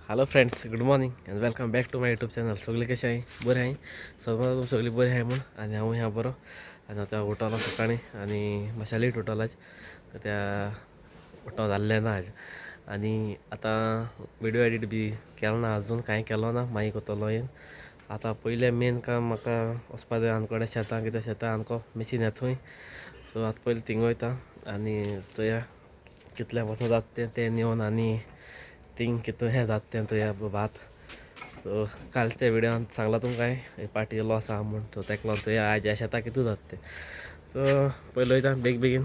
Hello friends, good morning and welcome back to my YouTube channel. सगळी कशी आहे? बरे आहे सगळं, सगळी बरी आहे म्हणून. आणि हांव ह्या बरो आनी आतां उठलो सकाळी आनी मातशें लेट उठलो आज, तर त्या उठो जाल्लें ना आज. आनी आतां व्हिडिओ एडीट बी केलो ना, अजून कांय केलो ना, मागीर कोत्तलो येवन. आतां पयलें मेन काम म्हाका वचपा जाय आमचे कडेन शेतां, कित्याक शेतां आमकां मशीन येता थंय. सो आतां पयलीं थिंग वयता आनी चोया कितलें वचूं जाता तें नेवन आनी थिंग कितें हें जाता तें चोया भात. सो कालच्या व्हिडिओन सांगला तुमकां पार्टी लॉस आहा म्हूण, सो तेका लागून चोया आज ह्या शेतां कितें जाता तें. सो पयलीं वयता बेगीन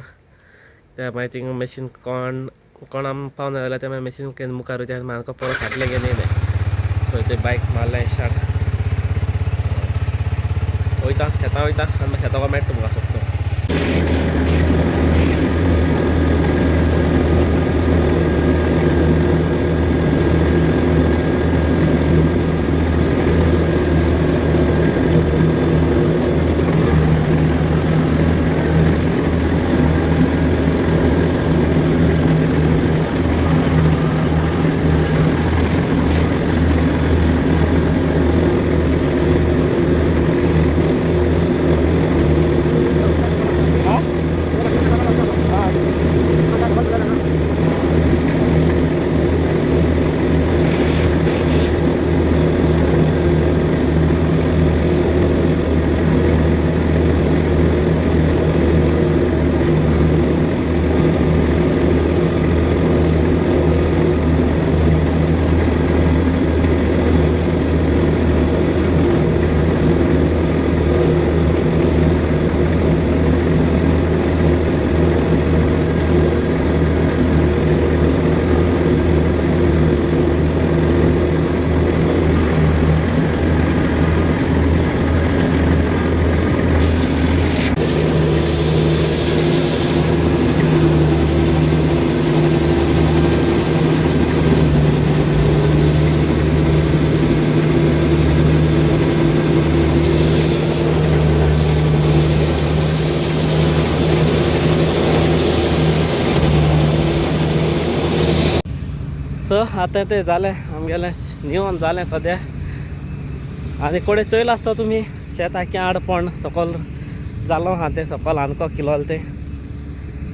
त्या मागीर थिंग मशीन कोण आम पावना जाल्यार ते मागीर मशीन घेवन मुखार वयता आनी आमकां परत फाटलें घेवन येयलें. सो ते बायक मारलें स्टार्ट, वयता शेतां वयता आनी मागीर शेतां मेळटा तुमकां सोंपतो. सो आतां तें जालें आमगेलें निवोन जालें सद्या. आनी कोडे चोयलो आसता तुमी शेत आख्खें आडपण सकयल जालो आहा तें सकयल आनको किलोलें तें.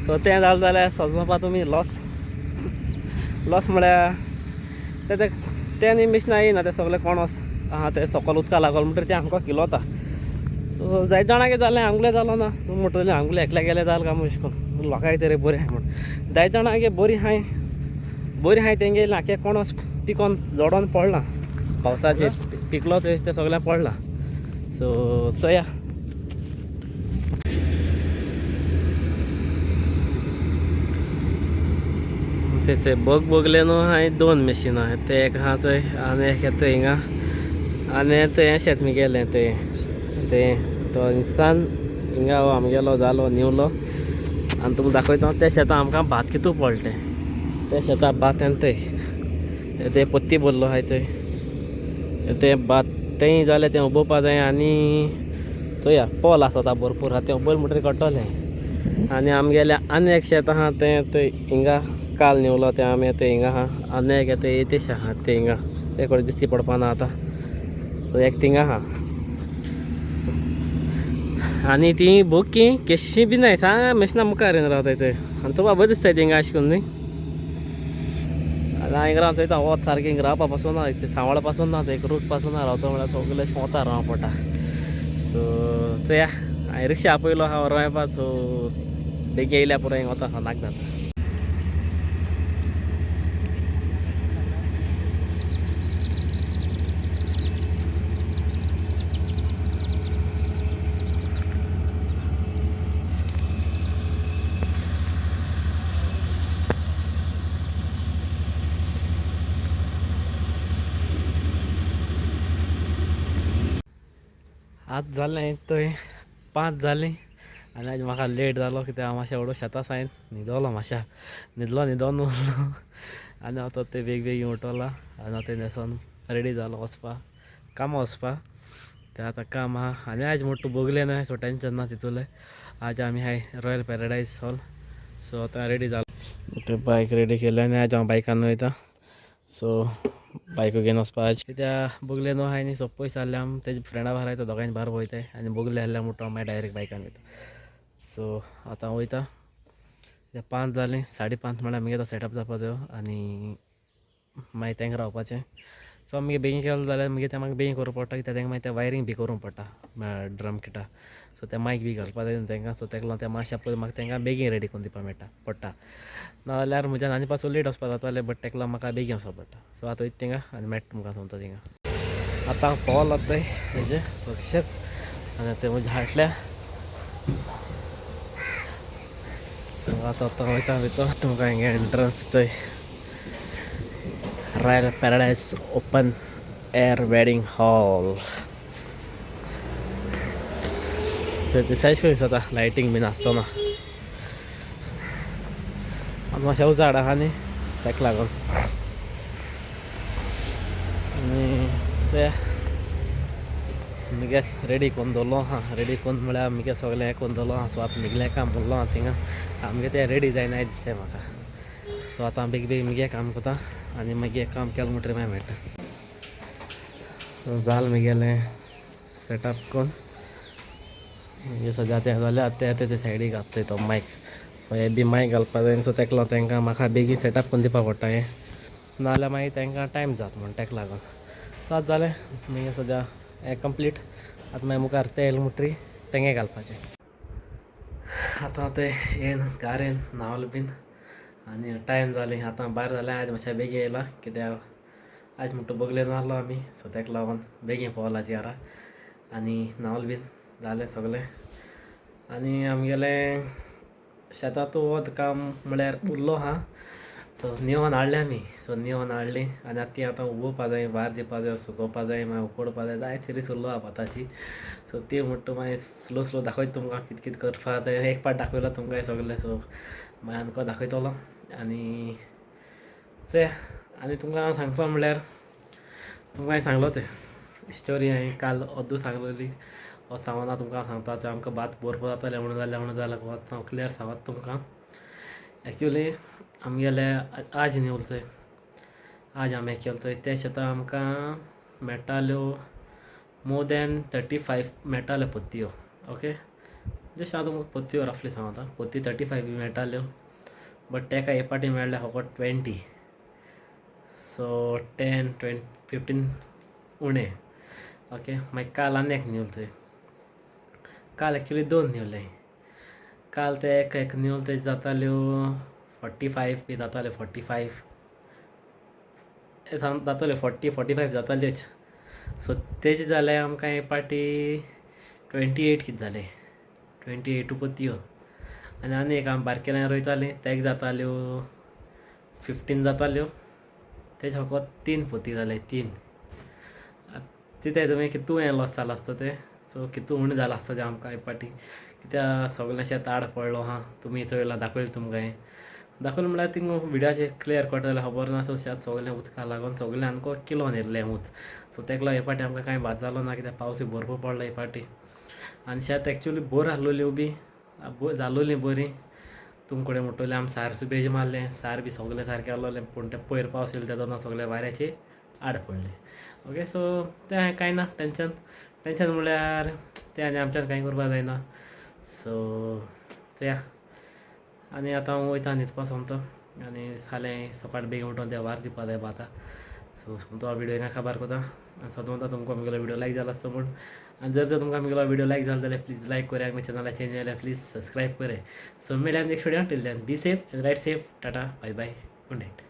सो तें जालें जाल्यार सोजोवपा तुमी लॉस म्हळ्यार तें न्ही मिशिनां येयना, तें सगळें कोणोस आहा तें सकयल उदका लागोल म्हणटरी तें आमकां किलोता. सो जायत जाणांगे जालें, आमगेलें जालो ना म्हणटलें आमगेलें एकल्या गेलें जालें काय म्हूण अशें करून लोकांय तरी बरी आहाय म्हूण. जायत जाणांगे बरी आहाय तेंगे आख्खे कोणोस पिकोन जोडोन पडलां पावसाचेर, पिकलो ते सगळें पडलां. सो चोया तेचे बोगले न्हू हाय 2 मशीनां आहाय, ते एक आहा थंय आनी एक येता हिंगा. आनी तें शेत गेलें तें तो इन्सान हिंगा आमगेलो जालो निवलो. आनी तुमकां दाखयता त्या शेतां आमकां भात कितू पडलें. त्या शेतां भात येता ते पत्ती भरलो आहाय थंय. तें भात तेंय जालें तें उबोवपा जाय. आनी चोया पोल आसता भरपूर आहा, तें उबयल म्हणटरी कट्टोलें. आनी आमगेलें आनी एक शेत आहा तें हिंगा काल निवलो तें आमी तें हिंगा आहा. आनी एक येता येतेश आहा तें हिंगा, ते कोण दिसती पडपाना आतां. सो एक थिंगा आहा. आनी ती बोकी केशी बी नाय सांग मशिना मुखार येवन रावताय थंय. आनी तुका बरें दिसताय थिंगा अशें करून न्ही. आनी हांव हिंगा रावन चोयता वोत सारकें हिंगा रावपा पासून ना, तें सांवाळ पासून ना, एक रूट पासून ना रावता म्हळ्यार सगळें अशें वोतार रावों पडटा. सो चोया हांवें रिक्षा आपयलो आहा रावपा. सो बेगी येयल्या पुरो हिंगा वता नाक जाता. आज जालें थंय 5 जालीं. आनी आज म्हाका लेट जालो कित्याक हांव मातशें व्हडलो शेतां सायन न्हिदोलो, मातशें न्हिदोन उरलो. आनी हांव ते बेगीन उठोलो आनी हांव ते न्हेसोन रेडी जालो वचपा कामां वचपा. तें आतां काम आहा आनी आज म्हणटा बोगले न्हय, सो टेंशन ना तितूलें. आज आमी हाय रॉयल पॅराडायज हॉल. सो आतां रेडी जालो, ते बायक रेडी केली आनी आज हांव बायकान वयता. सो बायको घेवन वचपाच कित्या बोगले न्हू आहाय न्ही सो पयस जाल्ल्या तेजे फ्रेंडा बार तो दोगांय बार वयताय आनी बोगले आहल्या म्हणटा मागीर डायरेक्ट बायकान वयता. सो आतां वयता 5 जालीं 5:30 म्हळ्यार आमगे तो सेटअप जावपा जायो आनी मागीर तेंका रावपाचें. सो आमगे बेगीन केलो जाल्यार मागीर तें म्हाका बेगीन करूंक पडटा कित्याक तेंका मागीर तें वायरींग बी करूंक पडटा ड्रम किटा. सो तें मायक बी घालपा जाय न्हू तेंकां सो तेका लागून तें मातशें पयलीं म्हाका तेंकां बेगीन रेडी करून दिवपा पडटा नाजाल्यार म्हज्यान आनी पासून लेट वचपा जातालें बट तेका लागून म्हाका बेगीन वचपा पडटा. सो आतां वयता थिंगा आनी मेळटा तुमकां सोमतो थिंगा. आतां हांव पावला थंय हेजे लोकेशन आनी तें म्हज्या हाटल्या आतां वयता भितर तुमकां हिंगा एंट्रन्स थंय royal paradise open air wedding hall. So ते सायज कशी दिसता लायटींग बीन आसतना आतां मातशें उजाड आहा न्ही तेका लागून आनी मुगे रेडी करून दवरलो आहा. रेडी करून म्हळ्यार मुगे सगलें हें करून दवरलो आहा. सो आतां निगलें काम उरलो आहा थिंगा आमगे तें रेडी जायनाय दिसताय म्हाका. सो आतां हांव बेग बेग मुगे काम कोता आनी मागीर काम केलें म्हणटरी मागीर मेळटा. सो जालें मुगेलें सेटअप करून मागीर सद्या तें जाल्यार तें सायडीक घातले तो मायक. सो हे बी मायक घालपा जाय सो तेका लागून तेंकां म्हाका बेगीन सेटअप करून दिवपा पडटा हें नाजाल्यार मागीर तेंकां टायम जाता म्हण तेका लागून. सो आतां जालें मागीर सद्या हें कंप्लीट. आतां मागीर मुखार तें येयलें म्हणटरी तेंगे घालपाचें. आतां तें येन गारेन न्हावलें बीन आनी टायम जालें आतां भायर जालें. आयज मातशें बेगीन येयलां कित्याक आयज म्हणटा बोगलेन आहलो आमी सो तेका लागून बेगीन पावला जेरा आनी न्हावलें बीन जालें सगलें. आनी आमगेलें शेतांत वोत काम म्हळ्यार उरलो आहा. सो निवण हाडलें आमी सो निवण हाडलीं आनी आतां ती आतां उगोवपा जाय भायर दिवपा जाय सुकोवपा जाय मागीर उकडपा जाय जायत रिस उरलो आहा भाताची. सो ती म्हणटा मागीर स्लो स्लो दाखयता तुमकां कितें कितें करपा तें एक पाट दाखयलो तुमकां हें सगलें. सो मागीर आमकां दाखयतलो आनी तें आनी तुमकां सांगपा म्हळ्यार तुमकां हांवें सांगलोच स्टोरी हांवें काल ओद्दू सांगलोली हो सांगना तुमकां सांगता तें आमकां बात बोरपा जातालें म्हणून जाल्यार हांव क्लियर सांगता तुमकां. एक्चुली आमगेले आज न्हिवल चोय आज आमी केलो चोय त्या शेतां आमकां मेळटाल्यो मोर दॅन 35 मेळटाल्यो पोतयो. ओके जस्ट हांव तुमकां पोतयो रफली सांगता पोती 35 बी मेळटाल्यो बट तेका हे पाटी मेळ्ळ्या फकत 20. सो 10-15 उणें. ओके मागीर काल आनी एक न्हिवल चोय काल एक्चुली 2 न्हिवले. काल ते एक न्हिवल तेजे जाताल्यो 45 बी जाताल्यो 45 जाताल्यो 40-45 जाताल्योच. सो तेजे जाले आमकां हे पाटी 28 कितें जाले 28 पोतयो. आनी एक आमी बारकेल्यान रोयतालीं तेका जाताल्यो 15 जाताल्यो तेजे फकत 3 पोती जाले 3. चिंताय तुमी कितू हें लॉस जालां आसता तें. सो कितू उणें जालां आसता तें आमकां हे पाटी कित्याक सगलें शेत आड पडलो आहा. तुमी चोयलां दाखयलें तुमकां हें दाखयलें म्हळ्यार थिंगा विडियोचेर क्लियर कळटा जाल्यार खबर ना. सो शेत सगलें उदका लागून सगलें आमकां किलोन येयल्लें उंच. सो तेका लागून हे पाटी आमकां कांय भात जालो ना कित्याक पावसूय भरपूर पडलो हे पाटी आनी शेत एक्चुली बोर आहलोल्यो बी जालोलीं बरीं. तुमचे कडेन म्हणटलें आमी सार सुबेज बेज मारलें सार बी सगलें सारकें आहलोलें पूण तें पयर पावस येयलो तेदोना सगलें वाऱ्याचेर आड पडलें. ओके सो तें कांय ना टेंशन म्हळ्यार तें आनी आमच्यान कांय करपा जायना. सो चोया आनी आतां हांव वयता न्हिदपा सोमतो आनी जालें सकाळ बेगीन उठोन तें वार दिवपा जाय भातां. सो सोमतो हांव विडियो हिंगा काबार कोता आनी सोदमोता तुमकां मुगेलो विडियो लायक जालो आसता म्हूण आनी जर तर तुमकां मुगेलो विडियो लायक जालो जाल्यार प्लीज लायक कोरात आमगे चॅनला चेंज जाल्यार प्लीज सबस्क्रायब करात. सो मेळया नेक्स्ट विडियो टील then be safe and right safe tata bye bye good night.